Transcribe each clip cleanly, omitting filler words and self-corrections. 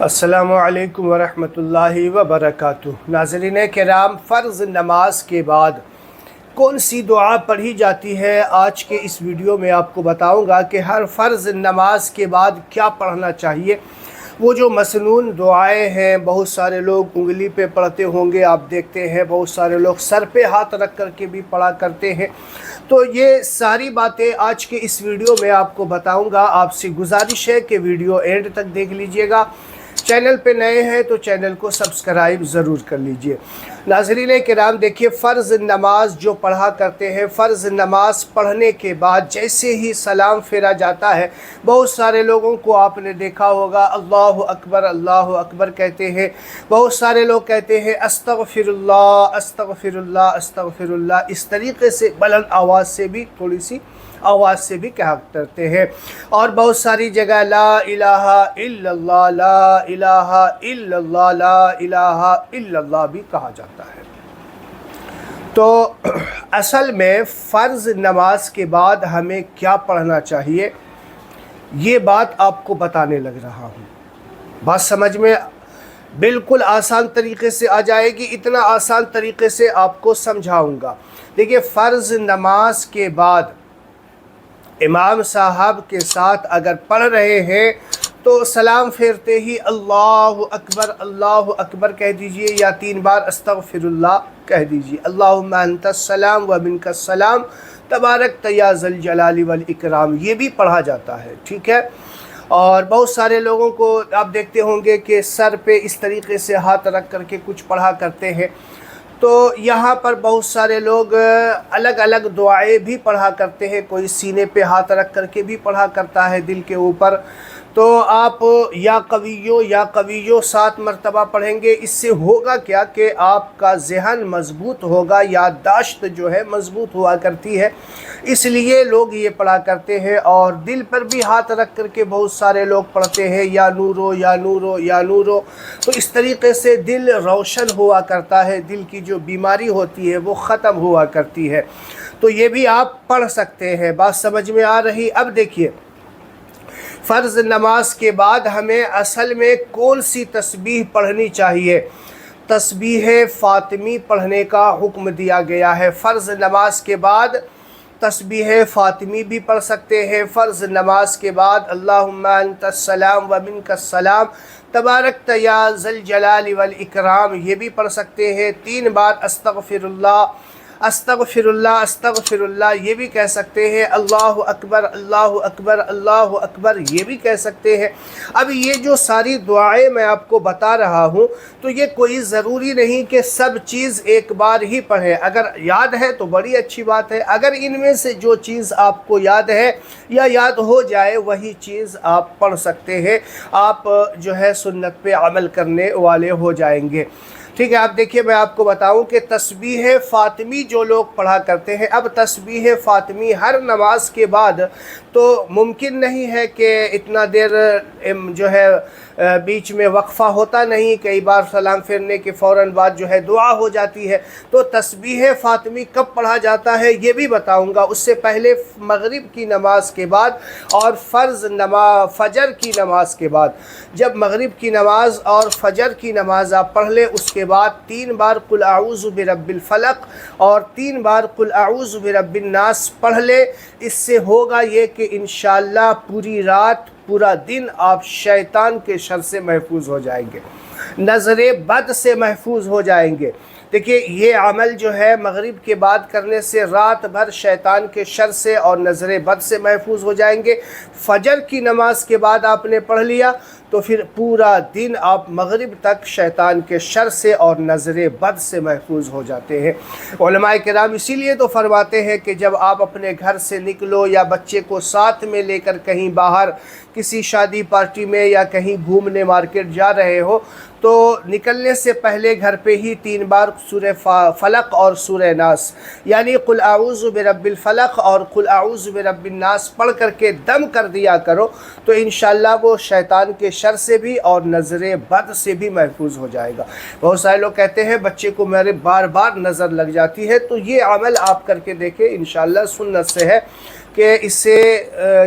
السلام علیکم ورحمۃ اللہ وبرکاتہ۔ ناظرین کرام، فرض نماز کے بعد کون سی دعا پڑھی جاتی ہے آج کے اس ویڈیو میں آپ کو بتاؤں گا کہ ہر فرض نماز کے بعد کیا پڑھنا چاہیے۔ وہ جو مسنون دعائیں ہیں، بہت سارے لوگ انگلی پہ پڑھتے ہوں گے، آپ دیکھتے ہیں بہت سارے لوگ سر پہ ہاتھ رکھ کر کے بھی پڑھا کرتے ہیں۔ تو یہ ساری باتیں آج کے اس ویڈیو میں آپ کو بتاؤں گا۔ آپ سے گزارش ہے کہ ویڈیو اینڈ تک دیکھ لیجئے گا۔ چینل پہ نئے ہیں تو چینل کو سبسکرائب ضرور کر لیجئے۔ ناظرین کرام، دیکھیے فرض نماز جو پڑھا کرتے ہیں، فرض نماز پڑھنے کے بعد جیسے ہی سلام پھیرا جاتا ہے، بہت سارے لوگوں کو آپ نے دیکھا ہوگا اللہ اکبر کہتے ہیں۔ بہت سارے لوگ کہتے ہیں استغفر اللہ استغفر اللہ استغفر اللہ، اس طریقے سے بلند آواز سے بھی، تھوڑی سی آواز سے بھی کہا کرتے ہیں۔ اور بہت ساری جگہ لا الہ الا اللہ لا الہ الا اللہ لا الہ الا اللہ بھی کہا جاتا ہے۔ تو اصل میں فرض نماز کے بعد ہمیں کیا پڑھنا چاہیے، یہ بات آپ کو بتانے لگ رہا ہوں۔ بات سمجھ میں بالکل آسان طریقے سے آ جائے گی، اتنا آسان طریقے سے آپ کو سمجھاؤں گا۔ دیکھیے فرض نماز کے بعد امام صاحب کے ساتھ اگر پڑھ رہے ہیں تو سلام پھیرتے ہی اللہ اکبر کہہ دیجئے، یا 3 بار استغفر اللہ کہہ دیجئے۔ اللہم انت السلام و منک السلام تبارک یا ذی الجلال والاکرام، یہ بھی پڑھا جاتا ہے، ٹھیک ہے۔ اور بہت سارے لوگوں کو آپ دیکھتے ہوں گے کہ سر پہ اس طریقے سے ہاتھ رکھ کر کے کچھ پڑھا کرتے ہیں۔ تو یہاں پر بہت سارے لوگ الگ الگ دعائیں بھی پڑھا کرتے ہیں، کوئی سینے پہ ہاتھ رکھ کر کے بھی پڑھا کرتا ہے دل کے اوپر۔ تو آپ یا قویو 7 مرتبہ پڑھیں گے، اس سے ہوگا کیا کہ آپ کا ذہن مضبوط ہوگا، یادداشت جو ہے مضبوط ہوا کرتی ہے، اس لیے لوگ یہ پڑھا کرتے ہیں۔ اور دل پر بھی ہاتھ رکھ کر کے بہت سارے لوگ پڑھتے ہیں یا نورو یا نورو یا نورو، تو اس طریقے سے دل روشن ہوا کرتا ہے، دل کی جو بیماری ہوتی ہے وہ ختم ہوا کرتی ہے۔ تو یہ بھی آپ پڑھ سکتے ہیں۔ بات سمجھ میں آ رہی؟ اب دیکھیے فرض نماز کے بعد ہمیں اصل میں کون سی تسبیح پڑھنی چاہیے۔ تسبیح فاطمی پڑھنے کا حکم دیا گیا ہے۔ فرض نماز کے بعد تسبیح فاطمی بھی پڑھ سکتے ہیں۔ فرض نماز کے بعد اللہم انت السلام و منک السلام تبارک یا ذی الجلال والاکرام، یہ بھی پڑھ سکتے ہیں۔ 3 بار استغفر اللہ استغفر اللہ استغفر اللہ، یہ بھی کہہ سکتے ہیں۔ اللہ اکبر اللہ اکبر اللہ اکبر، یہ بھی کہہ سکتے ہیں۔ اب یہ جو ساری دعائیں میں آپ کو بتا رہا ہوں، تو یہ کوئی ضروری نہیں کہ سب چیز ایک بار ہی پڑھیں۔ اگر یاد ہے تو بڑی اچھی بات ہے، اگر ان میں سے جو چیز آپ کو یاد ہے یا یاد ہو جائے وہی چیز آپ پڑھ سکتے ہیں، آپ جو ہے سنت پہ عمل کرنے والے ہو جائیں گے، ٹھیک ہے۔ آپ دیکھیے میں آپ کو بتاؤں کہ تسبیح فاطمی جو لوگ پڑھا کرتے ہیں، اب تسبیح فاطمی ہر نماز کے بعد تو ممکن نہیں ہے کہ اتنا دیر جو ہے بیچ میں وقفہ ہوتا نہیں، کئی بار سلام پھیرنے کے فوراً بعد جو ہے دعا ہو جاتی ہے۔ تو تسبیح فاطمی کب پڑھا جاتا ہے یہ بھی بتاؤں گا، اس سے پہلے مغرب کی نماز کے بعد اور فجر کی نماز کے بعد۔ جب مغرب کی نماز اور فجر کی نماز آپ پڑھ لیں، اس کے بعد 3 بار قل اعوذ برب الفلق اور 3 بار قل اعوذ برب الناس پڑھ لیں۔ اس سے ہوگا یہ کہ انشاءاللہ پوری رات پورا دن آپ شیطان کے شر سے محفوظ ہو جائیں گے، نظر بد سے محفوظ ہو جائیں گے۔ دیکھیے یہ عمل جو ہے مغرب کے بعد کرنے سے رات بھر شیطان کے شر سے اور نظر بد سے محفوظ ہو جائیں گے۔ فجر کی نماز کے بعد آپ نے پڑھ لیا تو پھر پورا دن آپ مغرب تک شیطان کے شر سے اور نظر بد سے محفوظ ہو جاتے ہیں۔ علماء کرام اسی لیے تو فرماتے ہیں کہ جب آپ اپنے گھر سے نکلو یا بچے کو ساتھ میں لے کر کہیں باہر کسی شادی پارٹی میں یا کہیں گھومنے مارکیٹ جا رہے ہو، تو نکلنے سے پہلے گھر پہ ہی 3 بار سورہ فلق اور سورہ ناس، یعنی قل اعوذ برب الفلق اور قل اعوذ برب الناس پڑھ کر کے دم کر دیا کرو، تو انشاءاللہ وہ شیطان کے شر سے بھی اور نظر بد سے بھی محفوظ ہو جائے گا۔ بہت سارے لوگ کہتے ہیں بچے کو میرے بار بار نظر لگ جاتی ہے، تو یہ عمل آپ کر کے دیکھیں، انشاءاللہ سنت سے ہے۔ کہ اس سے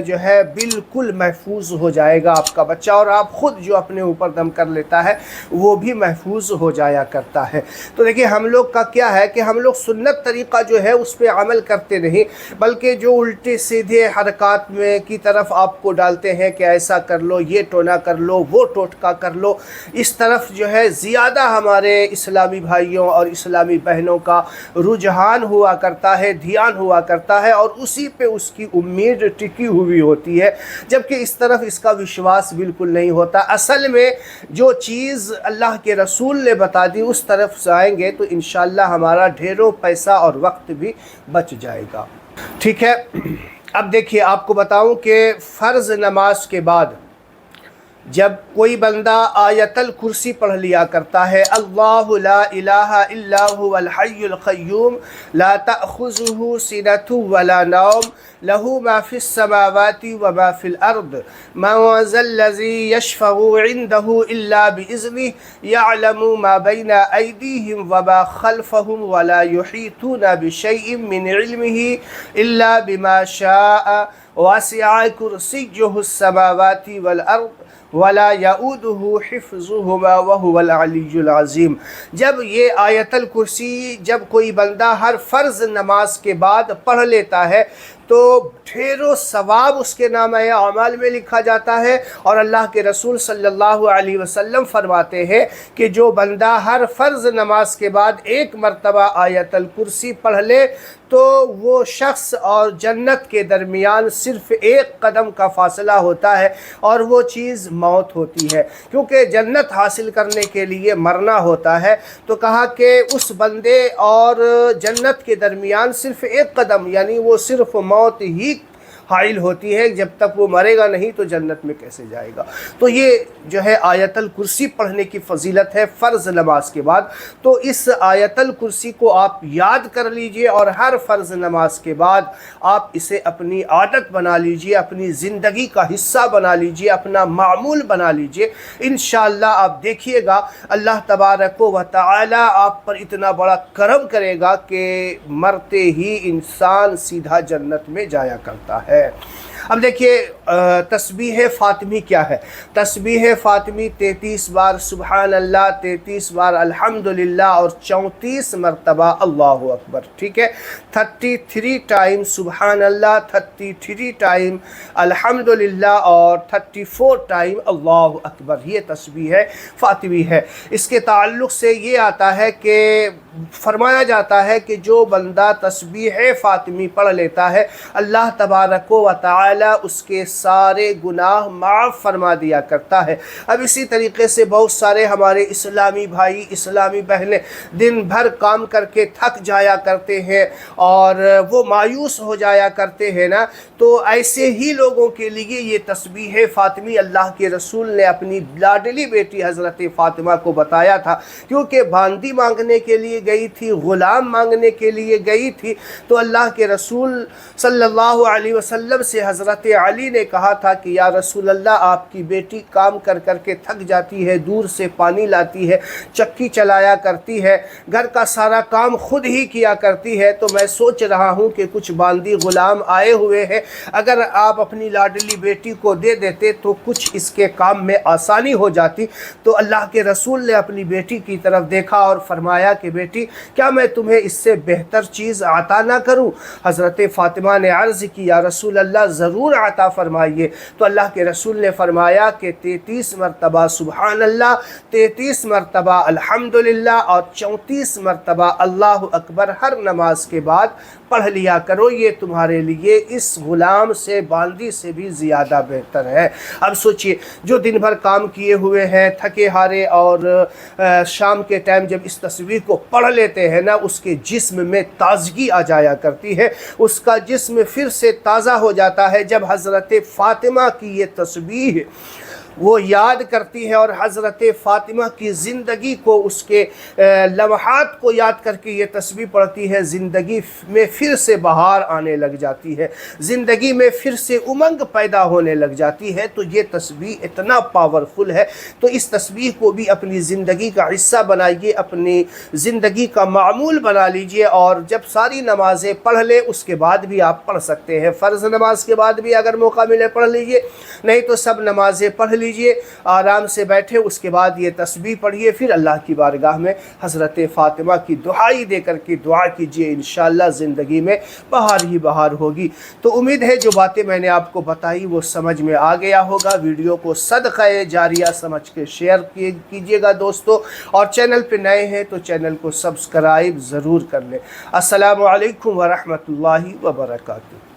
جو ہے بالکل محفوظ ہو جائے گا آپ کا بچہ، اور آپ خود جو اپنے اوپر دم کر لیتا ہے وہ بھی محفوظ ہو جایا کرتا ہے۔ تو دیکھیں ہم لوگ کا کیا ہے کہ ہم لوگ سنت طریقہ جو ہے اس پہ عمل کرتے نہیں، بلکہ جو الٹے سیدھے حرکات میں کی طرف آپ کو ڈالتے ہیں کہ ایسا کر لو، یہ ٹونا کر لو، وہ ٹوٹکا کر لو، اس طرف جو ہے زیادہ ہمارے اسلامی بھائیوں اور اسلامی بہنوں کا رجحان ہوا کرتا ہے، دھیان ہوا کرتا ہے، اور اسی پہ اس کی امید ٹکی ہوئی ہوتی ہے، جبکہ اس طرف اس کا وشواس بالکل نہیں ہوتا۔ اصل میں جو چیز اللہ کے رسول نے بتا دی اس طرف سے آئیں گے تو انشاءاللہ ہمارا ڈھیروں پیسہ اور وقت بھی بچ جائے گا۔ ٹھیک ہے، اب دیکھیے آپ کو بتاؤں کہ فرض نماز کے بعد جب کوئی بندہ آیت الکرسی پڑھ لیا کرتا ہے، اللہ لا الہ الا هو الحی القیوم لا تأخذہ سنۃ ولا نوم له ما فی السماوات وما فی الارض من ذا الذی یشفع عنده الا بإذنہ یعلم ما بین ایدیہم وما خلفہم ولا یحیطون بشیء من علمہ الا بما شاء واسع کرسیہ السماوات والارض ولا یعودہ حفظہما وہو العلی العظیم۔ جب یہ آیت الکرسی جب کوئی بندہ ہر فرض نماز کے بعد پڑھ لیتا ہے تو ڈھیروں ثواب اس کے نامہ اعمال میں لکھا جاتا ہے، اور اللہ کے رسول صلی اللہ علیہ وسلم فرماتے ہیں کہ جو بندہ ہر فرض نماز کے بعد ایک مرتبہ آیت الکرسی پڑھ لے تو وہ شخص اور جنت کے درمیان صرف ایک قدم کا فاصلہ ہوتا ہے، اور وہ چیز موت ہوتی ہے، کیونکہ جنت حاصل کرنے کے لیے مرنا ہوتا ہے۔ تو کہا کہ اس بندے اور جنت کے درمیان صرف ایک قدم، یعنی وہ صرف موت ہی حائل ہوتی ہے، جب تک وہ مرے گا نہیں تو جنت میں کیسے جائے گا۔ تو یہ جو ہے آیت الکرسی پڑھنے کی فضیلت ہے فرض نماز کے بعد، تو اس آیت الکرسی کو آپ یاد کر لیجئے، اور ہر فرض نماز کے بعد آپ اسے اپنی عادت بنا لیجئے، اپنی زندگی کا حصہ بنا لیجئے، اپنا معمول بنا لیجئے۔ انشاءاللہ آپ دیکھیے گا اللہ تبارک و تعالی آپ پر اتنا بڑا کرم کرے گا کہ مرتے ہی انسان سیدھا جنت میں جایا کرتا ہے۔ اب دیکھیے تسبیح فاطمی کیا ہے۔ تسبیح فاطمی 33 بار سبحان اللہ، 33 بار الحمدللہ، اور 34 مرتبہ اللہ اکبر، ٹھیک ہے۔ 33 ٹائم سبحان اللہ، 33 ٹائم الحمدللہ، اور 34 ٹائم اللہ اکبر، یہ تسبیح فاطمی ہے۔ اس کے تعلق سے یہ آتا ہے کہ فرمایا جاتا ہے کہ جو بندہ تسبیح فاطمی پڑھ لیتا ہے اللہ تبارک و تعالی اس کے سارے گناہ معاف فرما دیا کرتا ہے۔ اب اسی طریقے سے بہت سارے ہمارے اسلامی بھائی، اسلامی بہنیں دن بھر کام کر کے تھک جایا کرتے ہیں اور وہ مایوس ہو جایا کرتے ہیں نا، تو ایسے ہی لوگوں کے لیے یہ تسبیح فاطمی اللہ کے رسول نے اپنی لاڈلی بیٹی حضرت فاطمہ کو بتایا تھا، کیونکہ باندی مانگنے کے لیے گئی تھی، غلام مانگنے کے لیے گئی تھی، تو اللہ کے رسول صلی اللہ علیہ وسلم سے حضرت علی نے کہا تھا کہ یا رسول اللہ، آپ کی بیٹی کام کر کر کے تھک جاتی ہے، دور سے پانی لاتی ہے، چکی چلایا کرتی ہے، گھر کا سارا کام خود ہی کیا کرتی ہے، تو میں سوچ رہا ہوں کہ کچھ باندی غلام آئے ہوئے ہیں، اگر آپ اپنی لاڈلی بیٹی کو دے دیتے تو کچھ اس کے کام میں آسانی ہو جاتی۔ تو اللہ کے رسول نے اپنی بیٹی کی طرف دیکھا اور فرمایا کہ بیٹی، کیا میں تمہیں اس سے بہتر چیز عطا نہ کروں؟ حضرت فاطمہ نے عرض کی یا رسول اللہ ضرور عطا فرمائیے۔ تو اللہ کے رسول نے فرمایا کہ 33 مرتبہ سبحان اللہ، 33 مرتبہ الحمدللہ، اور 34 مرتبہ اللہ اکبر ہر نماز کے بعد پڑھ لیا کرو، یہ تمہارے لیے اس غلام سے، باندی سے بھی زیادہ بہتر ہے۔ اب سوچئے جو دن بھر کام کیے ہوئے ہیں، تھکے ہارے، اور شام کے ٹائم جب اس تسبیح کو پڑھ لیتے ہیں نا، اس کے جسم میں تازگی آ جایا کرتی ہے، اس کا جسم پھر سے تازہ ہو جاتا ہے۔ جب حضرت فاطمہ کی یہ تسبیح وہ یاد کرتی ہے اور حضرت فاطمہ کی زندگی کو، اس کے لمحات کو یاد کر کے یہ تسبیح پڑھتی ہے، زندگی میں پھر سے بہار آنے لگ جاتی ہے، زندگی میں پھر سے امنگ پیدا ہونے لگ جاتی ہے۔ تو یہ تسبیح اتنا پاورفل ہے، تو اس تسبیح کو بھی اپنی زندگی کا حصہ بنائیے، اپنی زندگی کا معمول بنا لیجئے، اور جب ساری نمازیں پڑھ لیں اس کے بعد بھی آپ پڑھ سکتے ہیں، فرض نماز کے بعد بھی اگر موقع ملے پڑھ لیجئے، نہیں تو سب نمازیں پڑھ لیجئے، آرام سے بیٹھے، اس کے بعد یہ تسبیح پڑھیے، پھر اللہ کی بارگاہ میں حضرت فاطمہ کی دعائی دے کر کے دعا کیجئے، انشاءاللہ زندگی میں بہار ہی بہار ہوگی۔ تو امید ہے جو باتیں میں نے آپ کو بتائی وہ سمجھ میں آ گیا ہوگا۔ ویڈیو کو صدقہ جاریہ سمجھ کے شیئر کیجئے گا دوستو، اور چینل پہ نئے ہیں تو چینل کو سبسکرائب ضرور کر لیں۔ السلام علیکم ورحمۃ اللہ وبرکاتہ۔